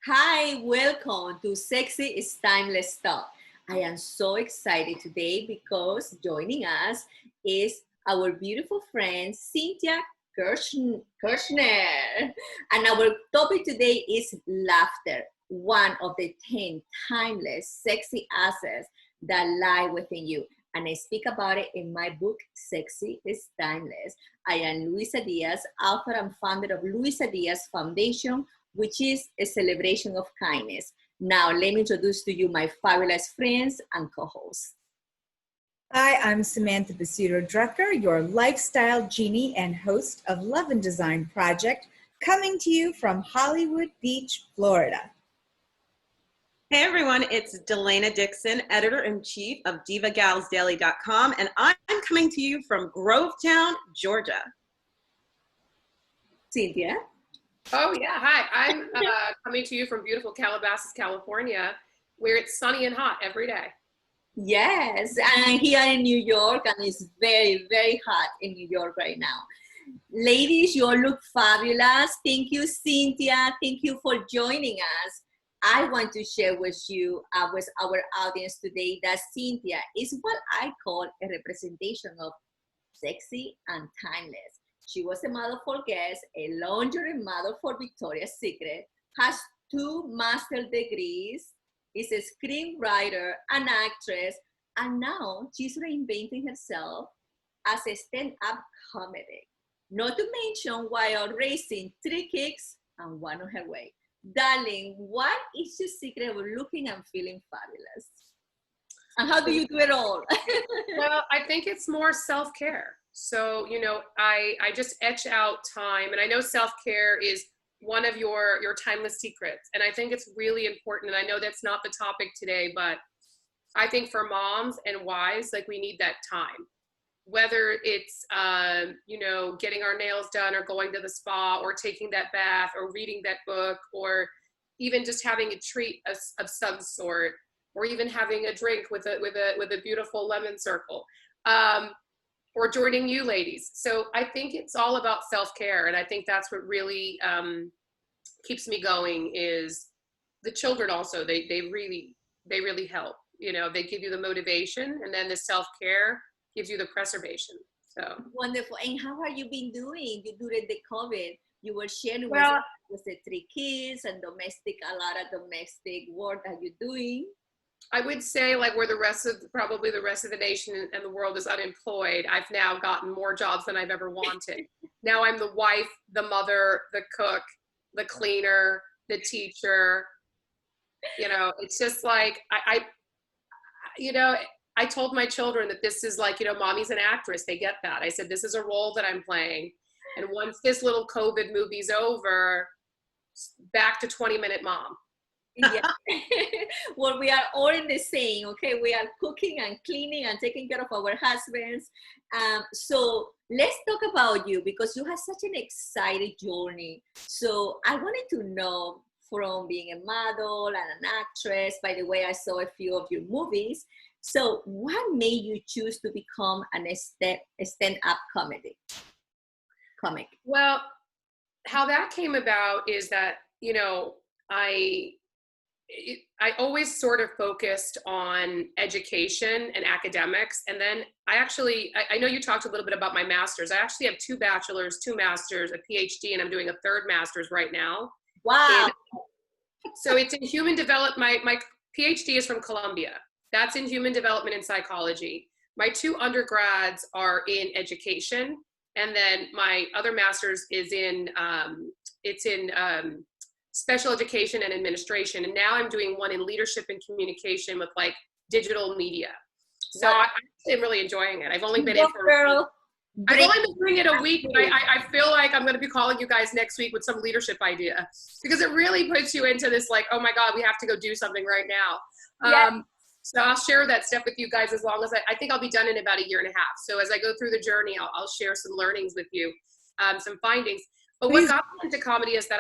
Hi, welcome to Sexy is Timeless Talk. I am so excited today because joining us is our beautiful friend Cynthia Kirchner. And our topic today is laughter, one of the 10 timeless, sexy assets that lie within you. And I speak about it in my book, Sexy is Timeless. I am Luisa Diaz, author and founder of Luisa Diaz Foundation, which is a celebration of kindness. Now, let me introduce to you my fabulous friends and co-hosts. Hi, I'm Samantha Basuto Drucker, your lifestyle genie and host of Love and Design Project, coming to you from Hollywood Beach, Florida. Hey everyone, it's Delana Dixon, editor-in-chief of divagalsdaily.com, and I'm coming to you from Grovetown, Georgia. Cynthia? Oh yeah, hi. I'm coming to you from beautiful Calabasas, California, where it's sunny and hot every day. Yes, and here in New York, and it's very, very hot in New York right now. Ladies, you all look fabulous. Thank you, Cynthia. Thank you for joining us. I want to share with you, with our audience today, that Cynthia is what I call a representation of sexy and timeless. She was a model for Guess, a lingerie model for Victoria's Secret, has 2 master's degrees, is a screenwriter, an actress, and now she's reinventing herself as a stand-up comedy. Not to mention while raising 3 kids and 1 on her way. Darling, what is your secret of looking and feeling fabulous? And how do you do it all? Well, I think it's more self-care. So, I just etch out time, and I know self-care is one of your timeless secrets. And I think it's really important. And I know that's not the topic today, but I think for moms and wives, like, we need that time, whether it's, getting our nails done or going to the spa or taking that bath or reading that book, or even just having a treat of some sort, or even having a drink with a beautiful lemon circle. Or joining you ladies. So I think it's all about self-care. And I think that's what really keeps me going is the children also. They really help. They give you the motivation, and then the self-care gives you the preservation. So wonderful. And how have you been doing during the COVID? You were sharing with the 3 kids and a lot of domestic work that you're doing. I would say, like, where probably the rest of the nation and the world is unemployed, I've now gotten more jobs than I've ever wanted. Now I'm the wife, the mother, the cook, the cleaner, the teacher. It's just like, I told my children that this is like, mommy's an actress. They get that. I said, this is a role that I'm playing. And once this little COVID movie's over, back to 20-minute mom. Yeah. Well, we are all in the same, okay? We are cooking and cleaning and taking care of our husbands. So let's talk about you, because you have such an exciting journey. So I wanted to know, from being a model and an actress, by the way, I saw a few of your movies. So what made you choose to become a stand-up comic? Well, how that came about is that, I always sort of focused on education and academics. And then I know you talked a little bit about my master's. I actually have 2 bachelors, 2 masters, a PhD, and I'm doing a 3rd master's right now. Wow. So it's in human development. My PhD is from Columbia. That's in human development and psychology. My 2 undergrads are in education. And then my other master's is in, special education and administration. And now I'm doing one in leadership and communication with, like, digital media. So I'm really enjoying it. I've only been in for a week. I've only been doing it a week, but I feel like I'm going to be calling you guys next week with some leadership idea, because it really puts you into this, like, oh my God, we have to go do something right now. Yeah. So I'll share that stuff with you guys as long as I think I'll be done in about a year and a half. So as I go through the journey, I'll share some learnings with you, some findings. But what got me into comedy is that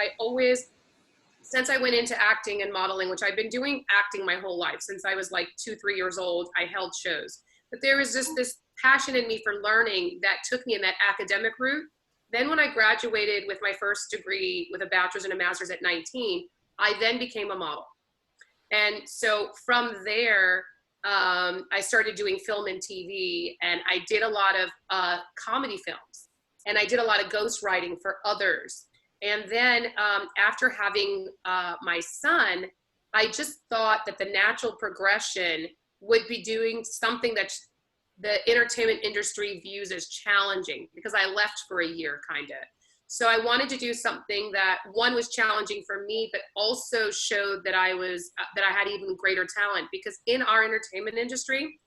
since I went into acting and modeling, which I've been doing acting my whole life, since I was like 2-3 years old, I held shows. But there was just this passion in me for learning that took me in that academic route. Then when I graduated with my first degree with a bachelor's and a master's at 19, I then became a model. And so from there, I started doing film and TV, and I did a lot of comedy films, and I did a lot of ghostwriting for others. And then after having my son, I just thought that the natural progression would be doing something that the entertainment industry views as challenging, because I left for a year kind of. So I wanted to do something that, one, was challenging for me, but also showed that I had even greater talent, because in our entertainment industry,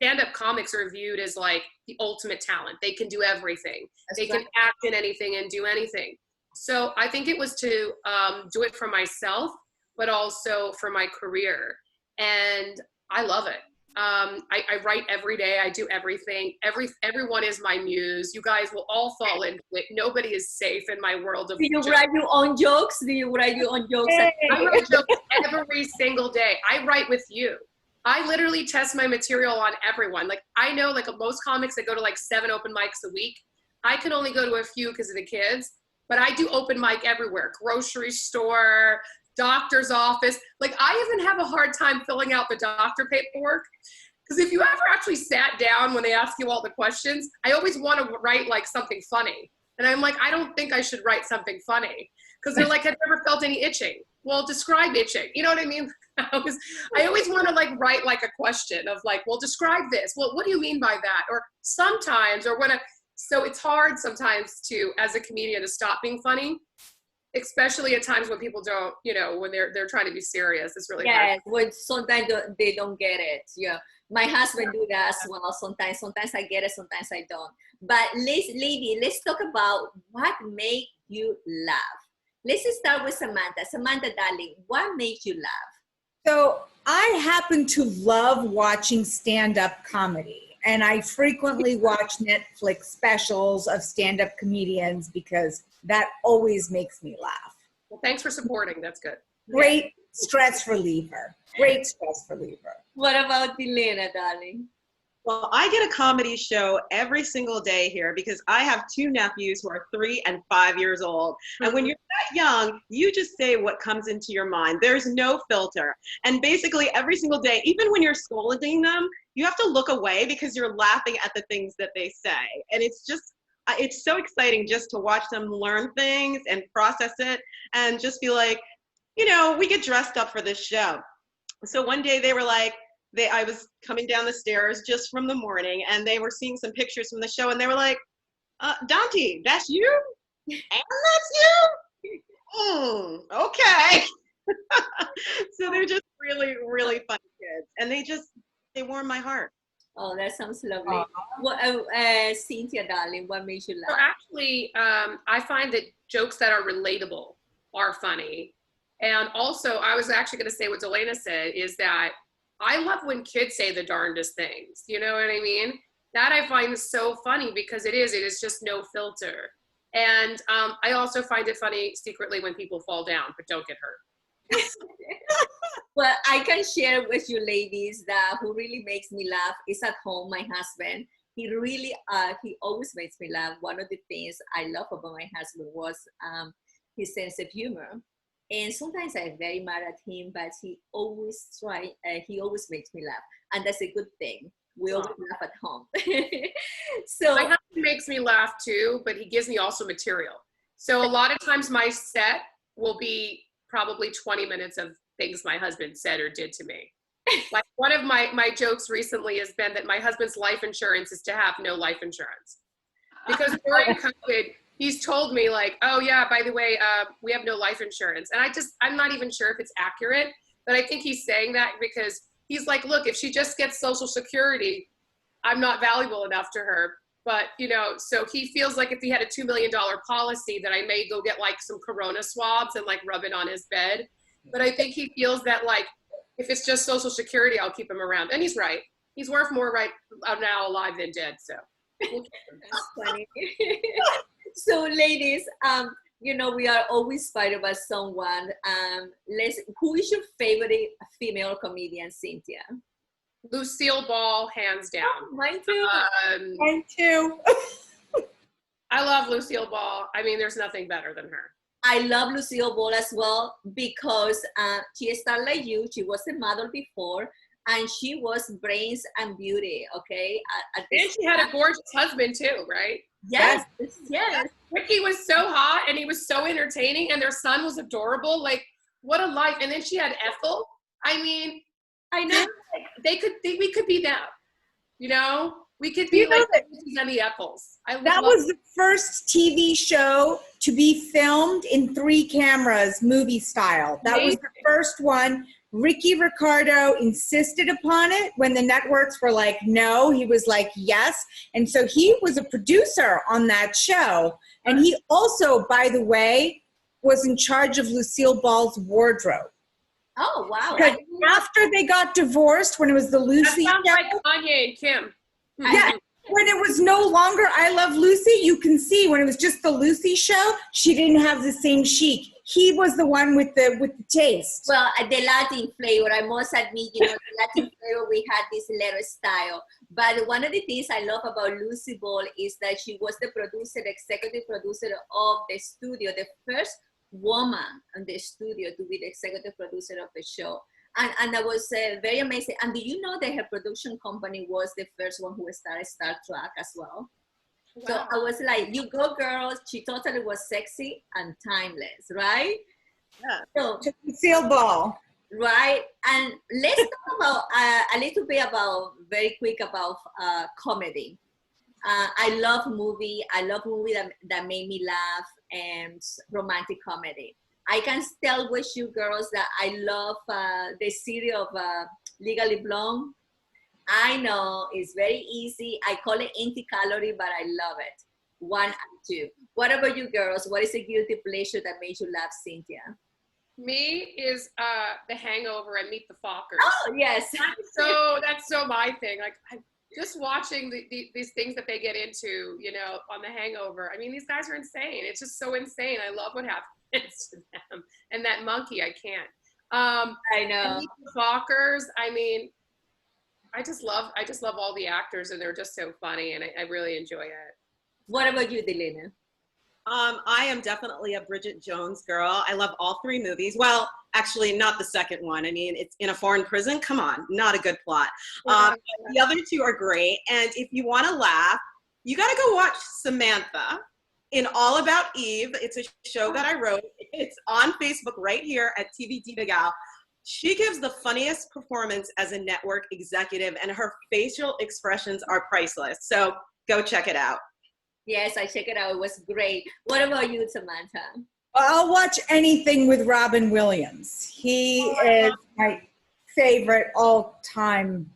stand-up comics are viewed as like the ultimate talent. They can do everything. They can act in anything and do anything. So I think it was to do it for myself, but also for my career. And I love it. I write every day. I do everything. Everyone is my muse. You guys will all fall into it. Nobody is safe in my world of Do you jokes. write your own jokes? Do you write your own jokes? Hey. I write jokes every single day. I write with you. I literally test my material on everyone. Like, I know, like, most comics that go to like 7 open mics a week, I can only go to a few because of the kids, but I do open mic everywhere. Grocery store, doctor's office. Like, I even have a hard time filling out the doctor paperwork, because if you ever actually sat down when they ask you all the questions, I always want to write like something funny. And I'm like, I don't think I should write something funny, because they're like, I've never felt any itching. Well, describe itching. You know what I mean? I always want to like write like a question of like, well, describe this. Well, what do you mean by that? Or sometimes, so it's hard sometimes to, as a comedian, to stop being funny, especially at times when people don't, when they're trying to be serious. It's really hard. Yes, when sometimes they don't get it. Yeah, my husband do that as well. Sometimes I get it, sometimes I don't. But let's talk about what make you laugh. Let's start with Samantha. Samantha, darling, what makes you laugh? So I happen to love watching stand-up comedy, and I frequently watch Netflix specials of stand-up comedians because that always makes me laugh. Well, thanks for supporting. That's good. Great stress reliever. Great stress reliever. What about Elena, darling? Well, I get a comedy show every single day here because I have 2 nephews who are 3 and 5 years old. And when you're that young, you just say what comes into your mind. There's no filter. And basically every single day, even when you're scolding them, you have to look away because you're laughing at the things that they say. And it's so exciting just to watch them learn things and process it and just be like, we get dressed up for this show. So one day they were like, I was coming down the stairs just from the morning, and they were seeing some pictures from the show, and they were like, Dante, that's you? And that's you? Okay. So they're just really, really fun kids, and they warm my heart. Oh, that sounds lovely. What, Cynthia, darling, what makes you So laugh? actually, I find that jokes that are relatable are funny. And also, I was actually going to say what Delana said, is that I love when kids say the darndest things. You know what I mean? That I find so funny because it is just no filter. And I also find it funny secretly when people fall down, but don't get hurt. Well, I can share with you ladies that who really makes me laugh is at home, my husband. He really, he always makes me laugh. One of the things I love about my husband was his sense of humor. And sometimes I'm very mad at him, but he always makes me laugh. And that's a good thing. We always laugh at home. So My husband makes me laugh too, but he gives me also material. So a lot of times my set will be probably 20 minutes of things my husband said or did to me. Like one of my jokes recently has been that my husband's life insurance is to have no life insurance. Because during COVID, he's told me like, oh yeah, by the way, we have no life insurance. And I'm not even sure if it's accurate, but I think he's saying that because he's like, look, if she just gets Social Security, I'm not valuable enough to her. But, so he feels like if he had a $2 million policy that I may go get like some Corona swabs and like rub it on his bed. But I think he feels that like, if it's just Social Security, I'll keep him around. And he's right. He's worth more right now alive than dead. So we'll keep him. that's funny. So ladies, we are always inspired by someone. Who is your favorite female comedian, Cynthia? Lucille Ball, hands down. Oh, mine too. Mine too. I love Lucille Ball. I mean, there's nothing better than her. I love Lucille Ball as well because she started like you. She was a model before, and she was brains and beauty. Okay, And she had a gorgeous husband too, right? yes, yes. Ricky was so hot and he was so entertaining, and their son was adorable. Like, what a life! And then she had Ethel. I mean, I know. We could be them. You know, we could be like the Ethels. That was the first TV show to be filmed in 3 cameras, movie style. That was the first one. Ricky Ricardo insisted upon it when the networks were like, no. He was like, yes. And so he was a producer on that show. And he also, by the way, was in charge of Lucille Ball's wardrobe. Oh, wow. Because after they got divorced, when it was the Lucy that sounds show, like Kanye and Kim. yeah, when it was no longer I Love Lucy, you can see when it was just the Lucy show, she didn't have the same chic. He was the one with the taste. Well, the Latin flavor, I must admit, the Latin flavor, we had this letter style. But one of the things I love about Lucy Ball is that she was the producer, the executive producer of the studio, the first woman in the studio to be the executive producer of the show. And that was very amazing. And do you know that her production company was the first one who started Star Trek as well? Wow. So I was like, you go girls. She totally was sexy and timeless, right? Yeah. So Lucille Ball. Right. And let's talk about a little bit about, very quick about comedy. I love movie. I love movie that made me laugh, and romantic comedy. I can tell with you girls that I love the series of Legally Blonde. I know it's very easy. I call it anti-calorie, but I love it. 1 and 2. What about you girls? What is a guilty pleasure that made you laugh, Cynthia? Me is The Hangover and Meet the Fockers. Oh, yes. That's so my thing. Like, just watching these things that they get into, on The Hangover. I mean, these guys are insane. It's just so insane. I love what happens to them. And that monkey, I can't. I know. And Meet the Fockers, I mean, I just love all the actors, and they're just so funny, and I really enjoy it. What about you, Delina? I am definitely a Bridget Jones girl. I love all 3 movies. Well, actually, not the second one. I mean, it's in a foreign prison. Come on, not a good plot. The other 2 are great. And if you want to laugh, you got to go watch Samantha in All About Eve. It's a show that I wrote. It's on Facebook right here at TV Diva Gal. She gives the funniest performance as a network executive, and her facial expressions are priceless. So go check it out. Yes, I checked it out. It was great. What about you, Samantha? I'll watch anything with Robin Williams. He is my favorite of all time.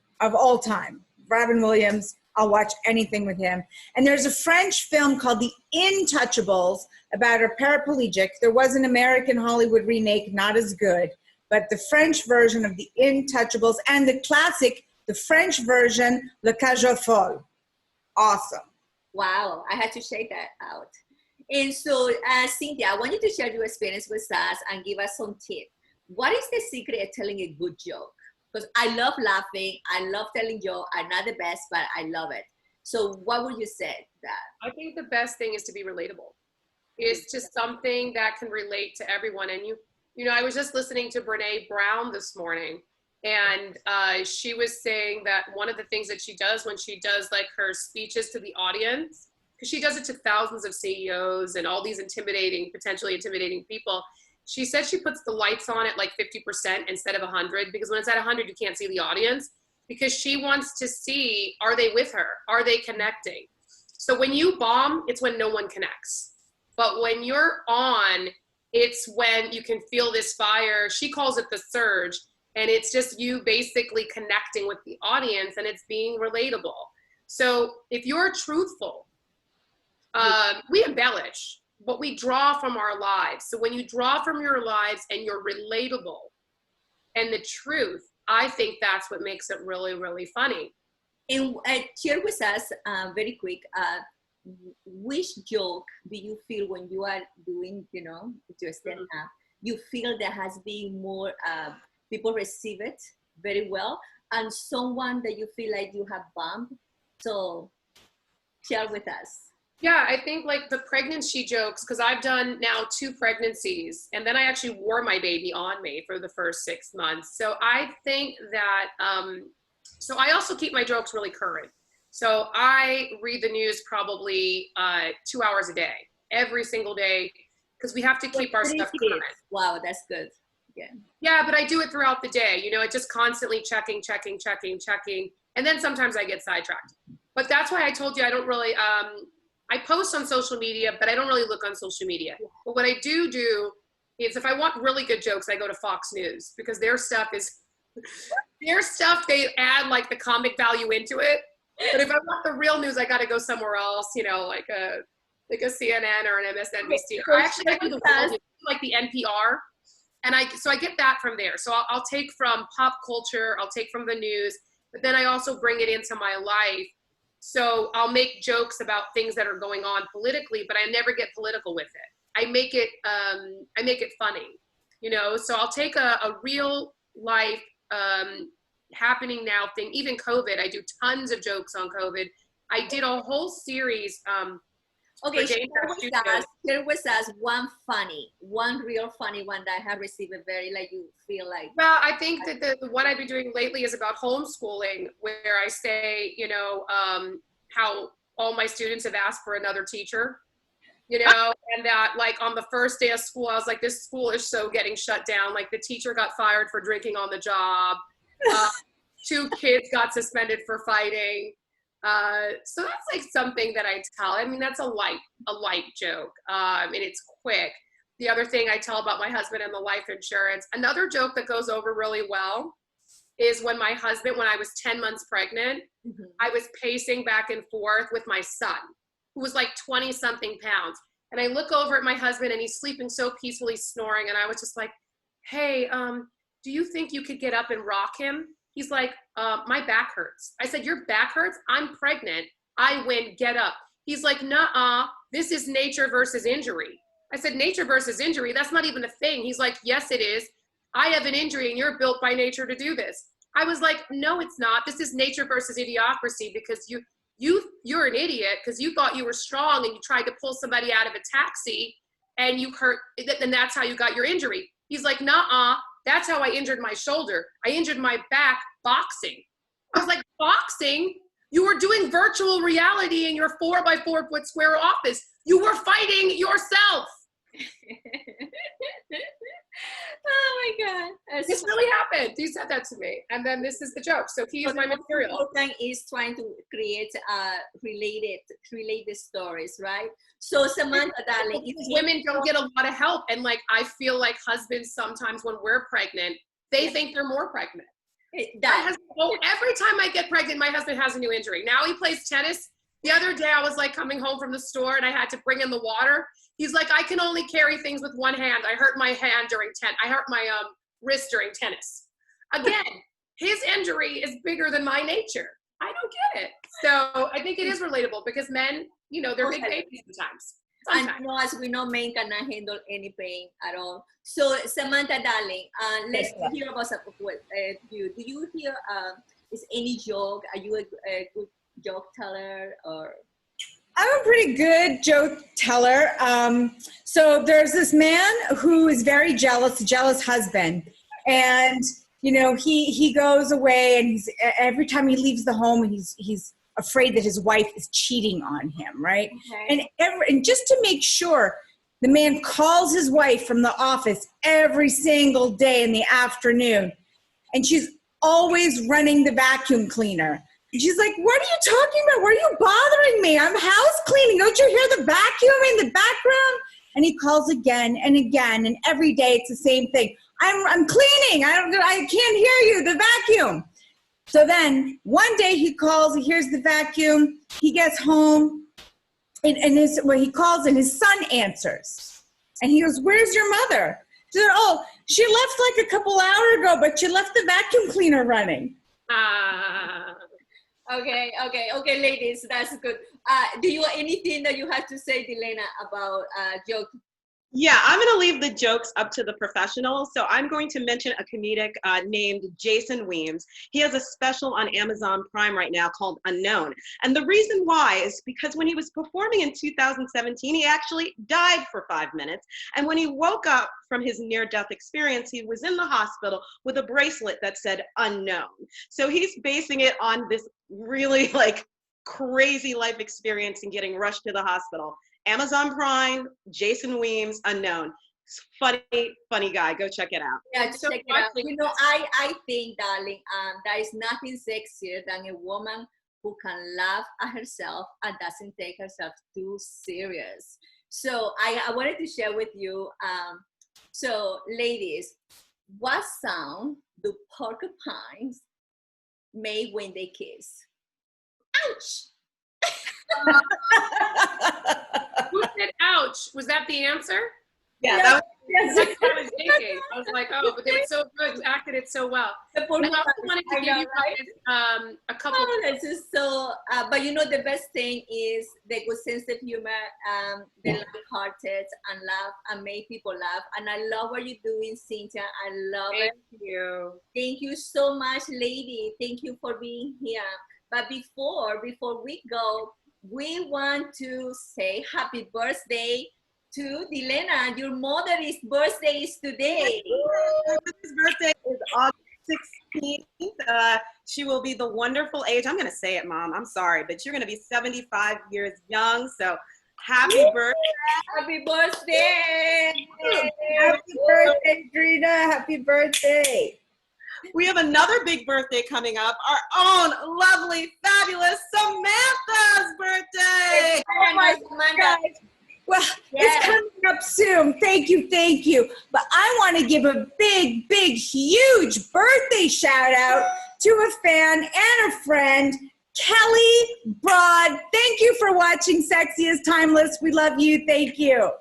Robin Williams, I'll watch anything with him. And there's a French film called The Intouchables about a paraplegic. There was an American Hollywood remake, not as good, but the French version of The Intouchables and the classic, the French version, Le Cage aux Folles. Awesome. Wow, I had to check that out. And so, Cynthia, I want you to share your experience with us and give us some tips. What is the secret of telling a good joke? Because I love laughing. I love telling jokes. I'm not the best, but I love it. So what would you say that? I think the best thing is to be relatable. It's just something that can relate to everyone. And I was just listening to Brene Brown this morning, and she was saying that one of the things that she does when she does like her speeches to the audience, because she does it to thousands of CEOs and all these potentially intimidating people, she said she puts the lights on at like 50% instead of 100, because when it's at 100, you can't see the audience, because she wants to see, are they with her? Are they connecting? So when you bomb, it's when no one connects. But when you're on, it's when you can feel this fire. She calls it the surge. And it's just you basically connecting with the audience, and it's being relatable. So if you're truthful, we embellish, but we draw from our lives. So when you draw from your lives and you're relatable and the truth, I think that's what makes it really, really funny. And share with us very quick, which joke do you feel when you are doing, your stand-up, you feel there has been more, people receive it very well, and someone that you feel like you have bumped? So share with us. Yeah, I think like the pregnancy jokes, because I've done now 2 pregnancies, and then I actually wore my baby on me for the first 6 months. So I think that, so I also keep my jokes really current. So I read the news probably 2 hours a day, every single day, because we have to keep our stuff current. Wow, that's good. Yeah. Yeah, but I do it throughout the day. It's just constantly checking. And then sometimes I get sidetracked. But that's why I told you I don't really, I post on social media, but I don't really look on social media. But what I do is if I want really good jokes, I go to Fox News because their stuff, they add like the comic value into it. But if I want the real news, I got to go somewhere else, like a CNN or an MSNBC. Or I do the real news, like the NPR. And so I get that from there. So I'll take from pop culture, I'll take from the news, but then I also bring it into my life. So I'll make jokes about things that are going on politically, but I never get political with it. I make it funny, so I'll take a real life happening now thing. Even COVID, I do tons of jokes on COVID. I did a whole series. Okay, share with us one real funny one that I have received a very, like, you feel like. Well, I think that the one I've been doing lately is about homeschooling, where I say, how all my students have asked for another teacher, and that like on the first day of school, I was like, this school is so getting shut down. Like the teacher got fired for drinking on the job. 2 kids got suspended for fighting. So that's like something that I tell. I mean, that's a light joke. And it's quick. The other thing I tell about my husband and the life insurance, another joke that goes over really well is when my husband, when I was 10 months pregnant, I was pacing back and forth with my son, who was like 20 something pounds. And I look over at my husband and he's sleeping so peacefully, snoring. And I was just like, hey, do you think you could get up and rock him? He's like, my back hurts. I said, your back hurts? I'm pregnant. I win, get up. He's like, nuh-uh, this is nature versus injury. I said, nature versus injury? That's not even a thing. He's like, yes, it is. I have an injury and you're built by nature to do this. I was like, no, it's not. This is nature versus idiocracy because you're an idiot because you thought you were strong and you tried to pull somebody out of a taxi and you hurt, and that's how you got your injury. He's like, nuh-uh. That's how I injured my shoulder. I injured my back boxing. I was like, boxing? You were doing virtual reality in your 4x4 foot square office. You were fighting yourself. Oh my God. This really happened. He said that to me. And then this is the joke. So he is my material. The thing is trying to create related stories, right? So Samantha, darling, women don't get a lot of help. And like, I feel like husbands sometimes when we're pregnant, they think they're more pregnant. Every time I get pregnant, my husband has a new injury. Now he plays tennis. The other day I was like coming home from the store and I had to bring in the water. He's like, I can only carry things with one hand. I hurt my hand I hurt my wrist during tennis. Again, his injury is bigger than my nature. I don't get it. So I think it is relatable because men, they're big babies sometimes. And as we know, men cannot handle any pain at all. So Samantha, darling, let's hear about you. Do you hear is any joke? Are you a good joke teller or? I'm a pretty good joke teller. So there's this man who is very jealous, a jealous husband. And, he goes away and every time he leaves the home and he's afraid that his wife is cheating on him, right? Okay. And just to make sure, the man calls his wife from the office every single day in the afternoon. And she's always running the vacuum cleaner. She's like, what are you talking about? Why are you bothering me? I'm house cleaning. Don't you hear the vacuum in the background? And he calls again and again. And every day it's the same thing. I'm cleaning. I can't hear you, the vacuum. So then one day he calls, he hears the vacuum. He gets home and he calls and his son answers. And he goes, where's your mother? She said, oh, she left like a couple hours ago, but she left the vacuum cleaner running. Okay, ladies, that's good. Do you anything that you have to say, Delena, about joke Yeah, I'm going to leave the jokes up to the professionals. So I'm going to mention a comedic named Jason Weems. He has a special on Amazon Prime right now called Unknown. And the reason why is because when he was performing in 2017, he actually died for 5 minutes. And when he woke up from his near-death experience, he was in the hospital with a bracelet that said unknown. So he's basing it on this really like crazy life experience and getting rushed to the hospital. Amazon Prime, Jason Weems, Unknown. Funny guy. Go check it out. Yeah, So check it out. watching You know, I think, darling, there is nothing sexier than a woman who can laugh at herself and doesn't take herself too serious. So I wanted to share with you. So, ladies, what sound do porcupines make when they kiss? Ouch! Who said ouch? Was that the answer? Yeah, that was Yes. That's what I was thinking. I was like, oh, but they were so good. You acted it so well. The I also porcupines, wanted to I give know, you right? guys a couple. Oh, this is so, but you know, the best thing is the good sense of humor, the light-hearted and laugh and make people laugh. And I love what you're doing, Cynthia. I love it. Thank you. Thank you so much, lady. Thank you for being here. But before we go, we want to say happy birthday to Dilena. Your mother's birthday is today. his birthday is August 16th. She will be the wonderful age. I'm going to say it, Mom. I'm sorry, but you're going to be 75 years young. So happy birthday. Happy birthday. Happy birthday, Drina. Happy birthday. We have another big birthday coming up. Our own lovely, fabulous Samantha's birthday. Oh my God. Well, it's coming up soon. Thank you, thank you. But I want to give a big, big, huge birthday shout out to a fan and a friend, Kelly Broad. Thank you for watching Sexy is Timeless. We love you. Thank you.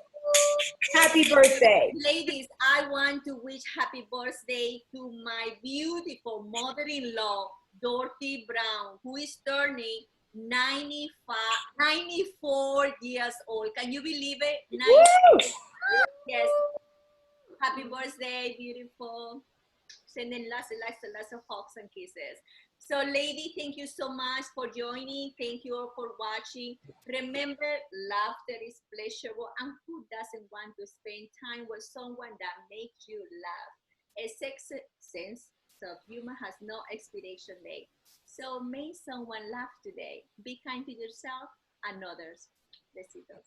Happy birthday. Ladies, I want to wish happy birthday to my beautiful mother-in-law, Dorothy Brown, who is turning 94 years old. Can you believe it? 94. Yes. Happy birthday, beautiful. Sending lots of hugs and kisses. So, lady, thank you so much for joining. Thank you all for watching. Remember, laughter is pleasurable, and who doesn't want to spend time with someone that makes you laugh? A sexy sense of humor has no expiration date. So, make someone laugh today. Be kind to yourself and others. Besitos.